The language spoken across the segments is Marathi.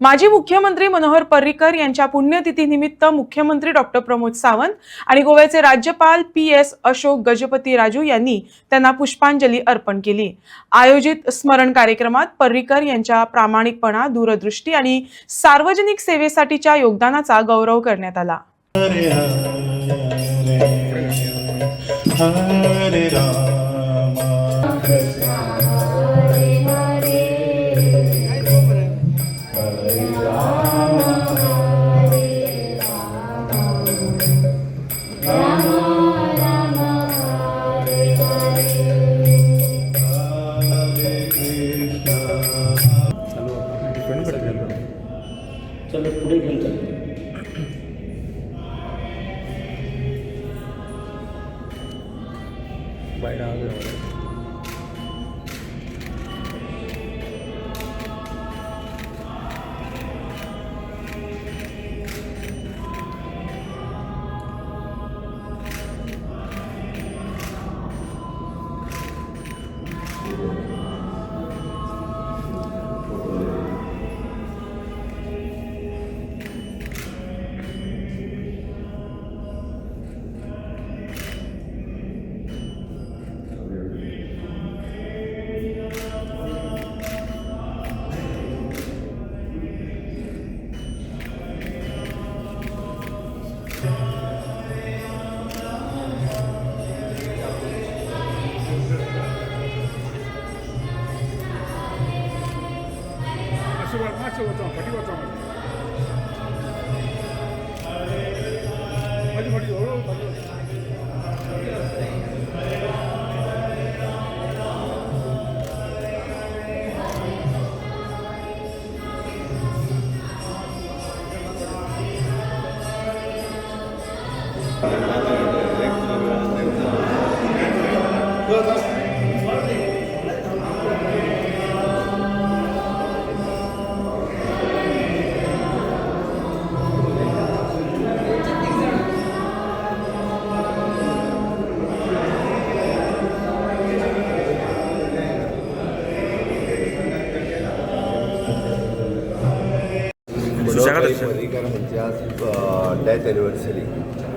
माजी मुख्यमंत्री मनोहर पर्रीकर यांच्या पुण्यतिथीनिमित्त मुख्यमंत्री डॉक्टर प्रमोद सावंत आणि गोव्याचे राज्यपाल PS अशोक गजपती राजू यांनी त्यांना पुष्पांजली अर्पण केली। आयोजित स्मरण कार्यक्रमात पर्रीकर यांच्या प्रामाणिकपणा, दूरदृष्टी आणि सार्वजनिक सेवेसाठीच्या योगदानाचा गौरव करण्यात आला। हरे हरे राम कृष्ण हरे हरे हरे राम राम राम हरे हरे हरे कृष्ण। चलो पुढे घेऊन चालतो। बाहेर आवाज पर्रीकर यांची आज डेथ एनिवर्सरी।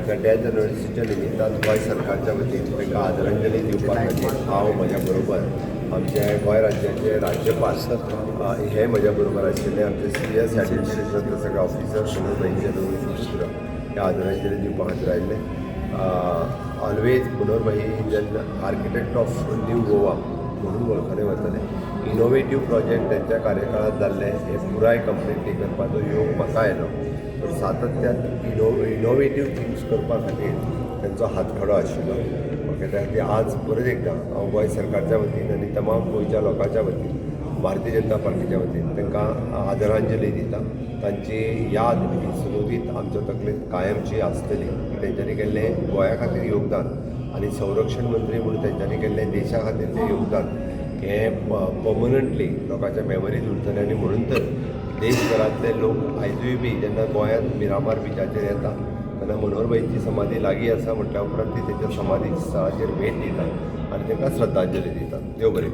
त्या डेथ एनिवर्सरीच्या निमित्तान गोंय सरकारच्या वतीन तांकां आदरांजली दिवपा खातीर हांव म्हज्या बरोबर आमचे गोंय राज्याचे राज्यपाल हे म्हज्या बरोबर आशिल्ले आमचे CS ॲडमिनिस्ट्रेशनातले सगळे ऑफिसर मनोहर भाईंचे दोन पुत्र हे आदरांजली दिवपा खातीर आयिल्ले। ऑलवेज मनोहर भाई is an architect of new Goa म्हणून वळखले वतले। इनोवेटीव प्रोजेक्ट त्यांच्या कार्यकाळात जाल्ले हे पुराय कंप्लिटली करपाचो योग म्हाका आयलो। तर सातत्यान इनोवेटीव थिंग्स करपा खातीर त्यांचो हातखडो आशिल्लो। ओके, त्या आज परत एकदां हांव गोंय सरकारच्या वतीन आनी तमाम गोंयच्या लोकांच्या वतीन भारतीय जनता पार्टीच्या वतीन तांकां आदरांजली दिता। तांची याद ही सुरळीत आमच्या तकलेंत कायमची आसतली की तेंच्यांनी केल्लें गोंया खातीर योगदान आनी संरक्षण मंत्री म्हणून तेंच्यांनी केल्लें देशा खातीरचें योगदान हें पर्मनंटली लोकांच्या मेमरींत उरतलें। आनी म्हणून तर देशभरांतले लोक आयजूय बी जेन्ना गोंयांत मिरामार बिचाचेर येता तेन्ना मनोहर भाईची समाधी लागीं आसा म्हटल्या उपरांत ती तेंच्या समाधी स्थळाचेर भेट दितात आनी तांकां श्रद्धांजली दितात। देव बरें।